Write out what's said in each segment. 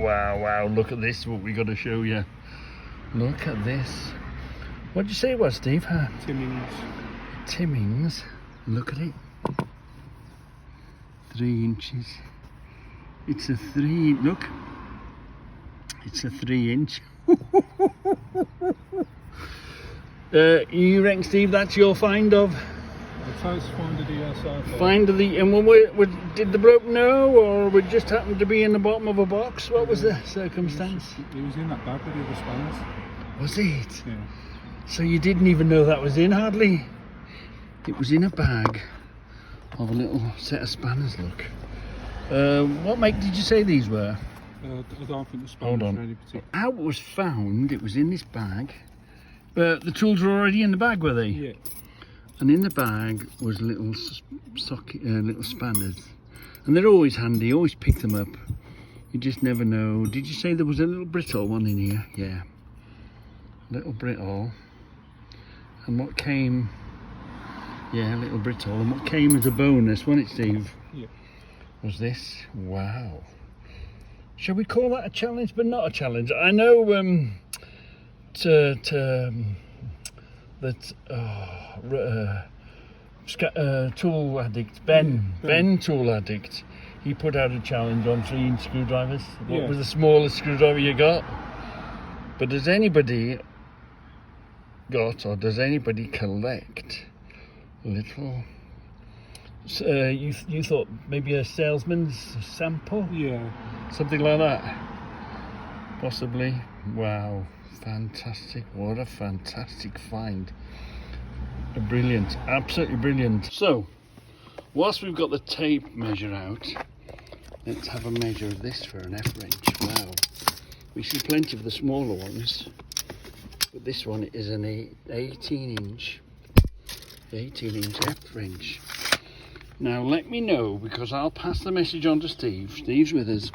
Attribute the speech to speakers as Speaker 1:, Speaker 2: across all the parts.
Speaker 1: wow. Look at this, what we got to show you. Look at this. What did you say it was, Steve?
Speaker 2: Timmins.
Speaker 1: Timmins. Look at it. 3 inches. It's a 3, look. It's a 3 inch. You reckon, Steve, that's your find of?
Speaker 2: The first find of the year so far.
Speaker 1: Find of the, and did the bloke know, or we just happened to be in the bottom of a box? What was the circumstance?
Speaker 2: He was in that bag with the other spanners.
Speaker 1: Was it?
Speaker 2: Yeah.
Speaker 1: So you didn't even know that was in, hardly? It was in a bag of a little set of spanners, look. What make did you say these were?
Speaker 2: I don't think the spanners
Speaker 1: Hold on.
Speaker 2: were any particular.
Speaker 1: How it was found, it was in this bag. The tools were already in the bag, were they?
Speaker 2: Yeah.
Speaker 1: And in the bag was little little spanners. And they're always handy, always pick them up. You just never know. Did you say there was a little brittle one in here? Yeah. Little brittle. And what came... Yeah, little brittle. And what came as a bonus, wasn't it, Steve?
Speaker 2: Yeah.
Speaker 1: Was this. Wow. Shall we call that a challenge, but not a challenge? I know Tool Addict, Ben Tool Addict, he put out a challenge on 3-inch screwdrivers. What was the smallest screwdriver you got? But does anybody does anybody collect little... you thought maybe a salesman's sample?
Speaker 2: Yeah.
Speaker 1: Something like that? Possibly. Wow. Fantastic. What a fantastic find. Brilliant. Absolutely brilliant. So, whilst we've got the tape measure out, let's have a measure of this for an F-wrench. Wow. We see plenty of the smaller ones, but this one is an 18-inch F-wrench. Now let me know, because I'll pass the message on to Steve. Steve's with us.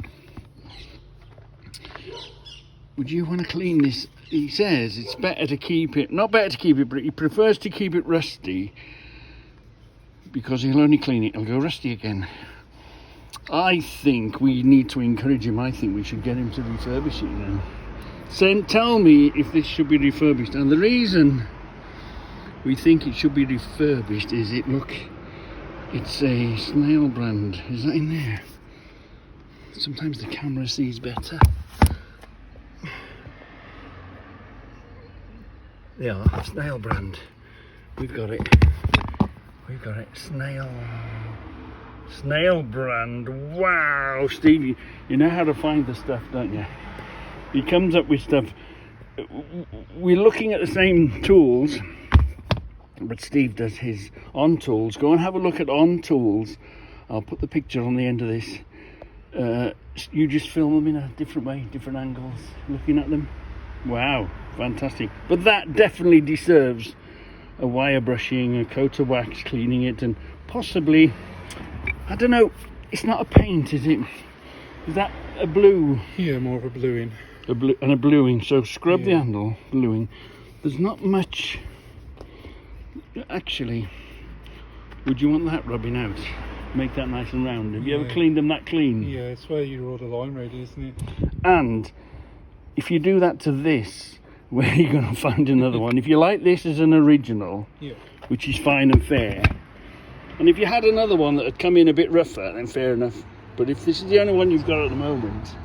Speaker 1: Would you want to clean this? He says it's better to keep it, not better to keep it, but he prefers to keep it rusty, because he'll only clean it, it'll go rusty again. I think we need to encourage him. I think we should get him to refurbish it now. So tell me if this should be refurbished. And the reason we think it should be refurbished is it's a Snail brand. Is that in there? Sometimes the camera sees better. Yeah, Snail brand. We've got it. Snail brand. Wow, Steve, you know how to find the stuff, don't you? He comes up with stuff. We're looking at the same tools, but Steve does his On Tools. Go and have a look at On Tools. I'll put the picture on the end of this. You just film them in a different way, different angles, looking at them. Wow, fantastic. But that definitely deserves a wire brushing, a coat of wax, cleaning it, and possibly, I don't know, it's not a paint, is it? Is that a blue?
Speaker 2: Yeah, more of a bluing.
Speaker 1: A bluing. So scrub the handle, bluing. There's not much. Actually, would you want that rubbing out? Make that nice and round. Have you ever cleaned them that clean?
Speaker 2: Yeah, it's where you draw the line, really, isn't it?
Speaker 1: And if you do that to this, where are you going to find another one? If you like this as an original, which is fine and fair, and if you had another one that had come in a bit rougher, then fair enough. But if this is the only one you've got at the moment,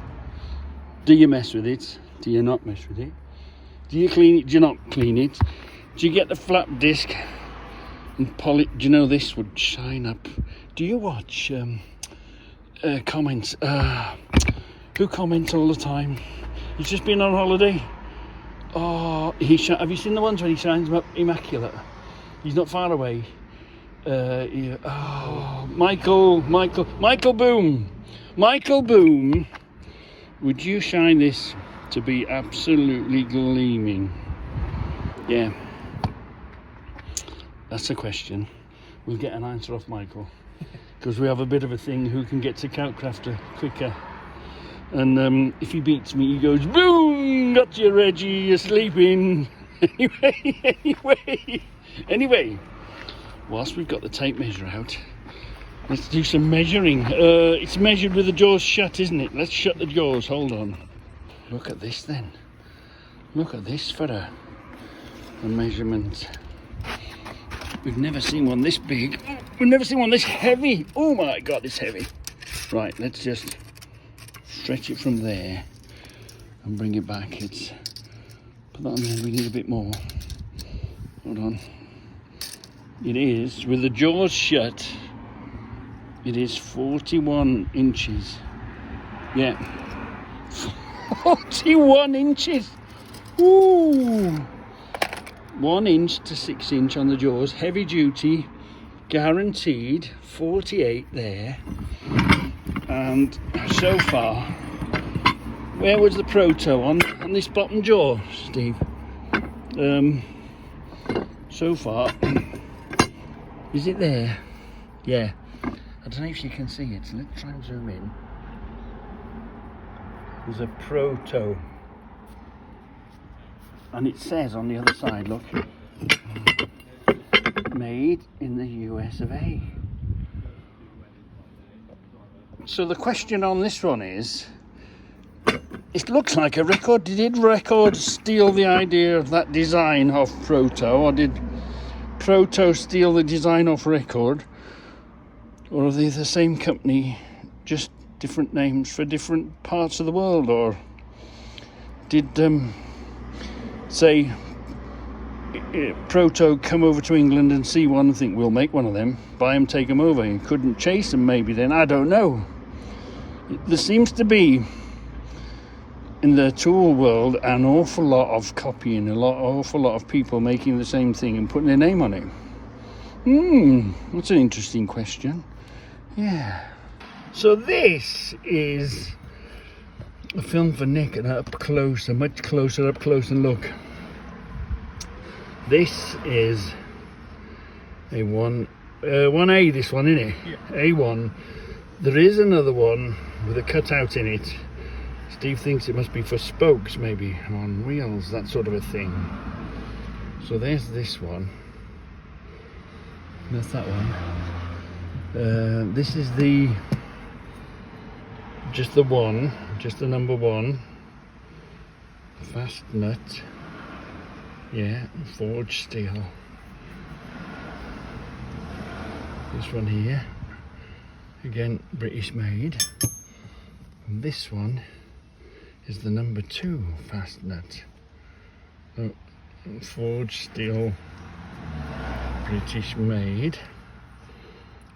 Speaker 1: do you mess with it? Do you not mess with it? Do you clean it? Do you not clean it? Do you get the flat disc and polish? Do you know this would shine up? Do you watch comments? Who comments all the time? He's just been on holiday. Oh, have you seen the ones when he shines up immaculate? He's not far away. Michael Boom. Michael Boom, would you shine this to be absolutely gleaming? Yeah. That's a question. We'll get an answer off Michael. Because we have a bit of a thing who can get to Coutcrafter quicker. And if he beats me, he goes, boom, got you, Reggie, you're sleeping. Anyway, whilst we've got the tape measure out, Let's do some measuring. It's measured with the jaws shut, isn't it? Let's shut the jaws. Hold on. Look at this then. Look at this for a measurement. We've never seen one this big. We've never seen one this heavy. Oh my God, it's heavy. Right, let's just stretch it from there and bring it back. Put that on there. We need a bit more. Hold on. It is, with the jaws shut, it is 41 inches. Yeah. 41 inches. Ooh. 1 inch to 6 inch on the jaws. Heavy duty, guaranteed. 48 there. And so far, where was the proto on this bottom jaw, Steve? So far, is it there? Yeah. I don't know if you can see it, so let's try and zoom in. There's a proto. And it says on the other side, look, made in the US of A. So the question on this one is, it looks like a record. Did Record steal the idea of that design off Proto, or did Proto steal the design off Record? Or are they the same company, just different names for different parts of the world? Or did, say, Proto come over to England and see one and think, we'll make one of them, buy them, take them over, and couldn't chase them maybe then? I don't know. There seems to be, in the tool world, an awful lot of copying, awful lot of people making the same thing and putting their name on it. That's an interesting question. Yeah. So this is a film for Nick, and up close, a much closer, up close and look. This is a 1A, this one, isn't it?
Speaker 2: Yeah.
Speaker 1: A1. There is another one with a cutout in it. Steve thinks it must be for spokes, maybe, on wheels, that sort of a thing. So there's this one. That's that one. This is just the one, just the number one. Fast nut. Yeah, forged steel. This one here, again British made. And this one is the number 2 fast nut. Oh, forged steel, British made.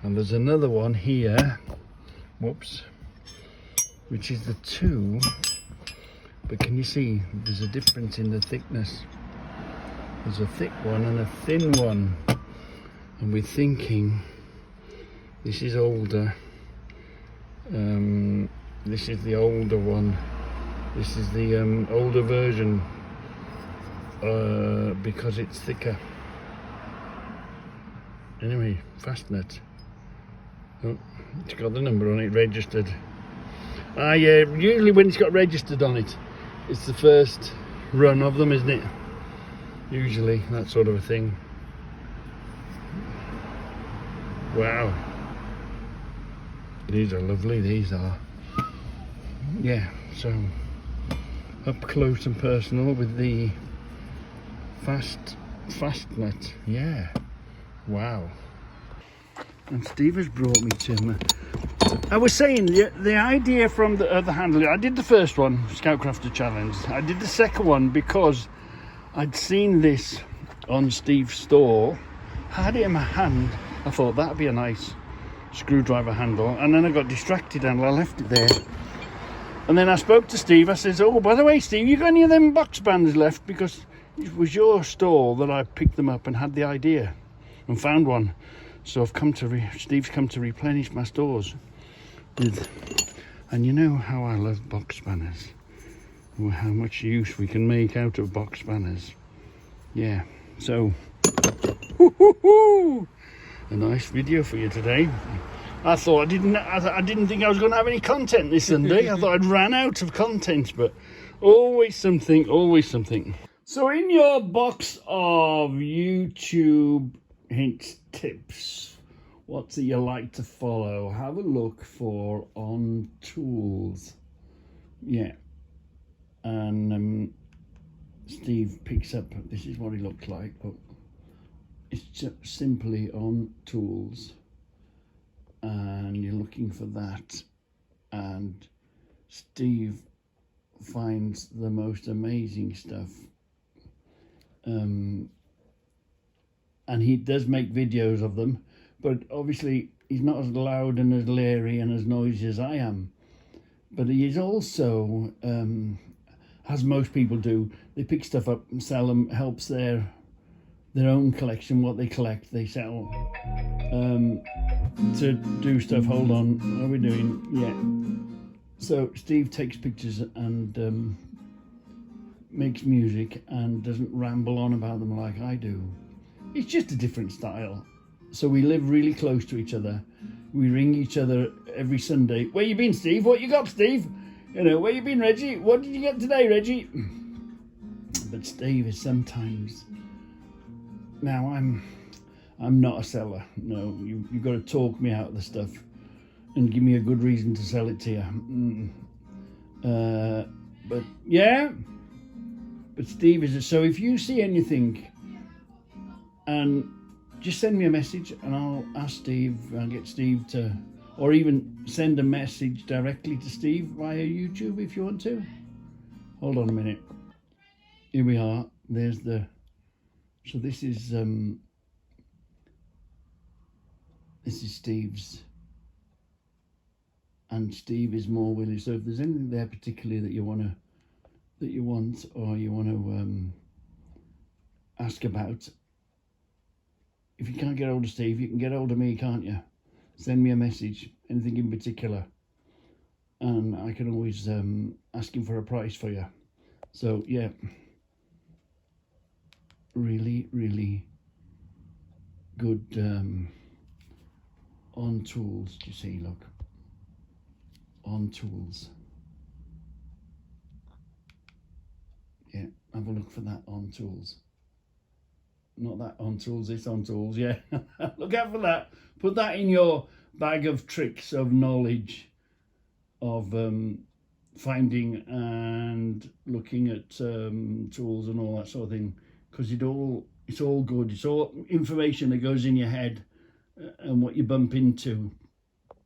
Speaker 1: And there's another one here, whoops, which is the 2, but can you see there's a difference in the thickness? There's a thick one and a thin one, and we're thinking this is older. This is the older one. This is the older version because it's thicker. Anyway, fast nut. Oh, it's got the number on it, registered. Yeah, usually when it's got registered on it, it's the first run of them, isn't it? Usually, that sort of a thing. Wow. These are lovely, these are. Yeah, so up close and personal with the fast nut. Yeah. Wow. And Steve has brought me to I was saying the idea from the handle. I did the first one, Scoutcrafter Challenge. I did the second one because I'd seen this on Steve's store, had it in my hand. I thought that'd be a nice screwdriver handle, and then I got distracted and I left it there. And then I spoke to Steve. I says, oh, by the way, Steve, you got any of them box bands left? Because it was your store that I picked them up and had the idea and found one. So I've come to Steve's come to replenish my stores with, and you know how I love box spanners, how much use we can make out of box spanners. Yeah, so a nice video for you today. I thought I didn't think I was going to have any content this Sunday. I thought I'd ran out of content, but always something, always something. So in your box of YouTube hints, tips, What's it you like to follow? Have a look for On Tools. Yeah. And Steve picks up, this is what he looks like, but it's just simply On Tools. And you're looking for that. And Steve finds the most amazing stuff. And he does make videos of them, but obviously he's not as loud and as leery and as noisy as I am. But he is also, as most people do, they pick stuff up and sell them, helps their own collection, what they collect, they sell to do stuff. Hold on, what are we doing? Yeah. So Steve takes pictures and makes music and doesn't ramble on about them like I do. It's just a different style. So we live really close to each other. We ring each other every Sunday. Where you been, Steve? What you got, Steve? You know, where you been, Reggie? What did you get today, Reggie? But Steve is sometimes... Now, I'm not a seller. No, you've got to talk me out of the stuff and give me a good reason to sell it to you. But yeah, but Steve is. So if you see anything, and just send me a message, and I'll ask Steve. I'll get Steve to, or even send a message directly to Steve via YouTube if you want to. Hold on a minute. Here we are. There's the. So this is Steve's, and Steve is more willing. So if there's anything there particularly that you want or you want to ask about, if you can't get hold of Steve, you can get hold of me, can't you? Send me a message, anything in particular, and I can always ask him for a price for you. So yeah. Really good On Tools. Do you see? Look, On Tools. Yeah, have a look for that On Tools. Not that On Tools, it's On Tools. Yeah, look out for that. Put that in your bag of tricks of knowledge of finding and looking at tools and all that sort of thing. Because it's all good. It's all information that goes in your head and what you bump into.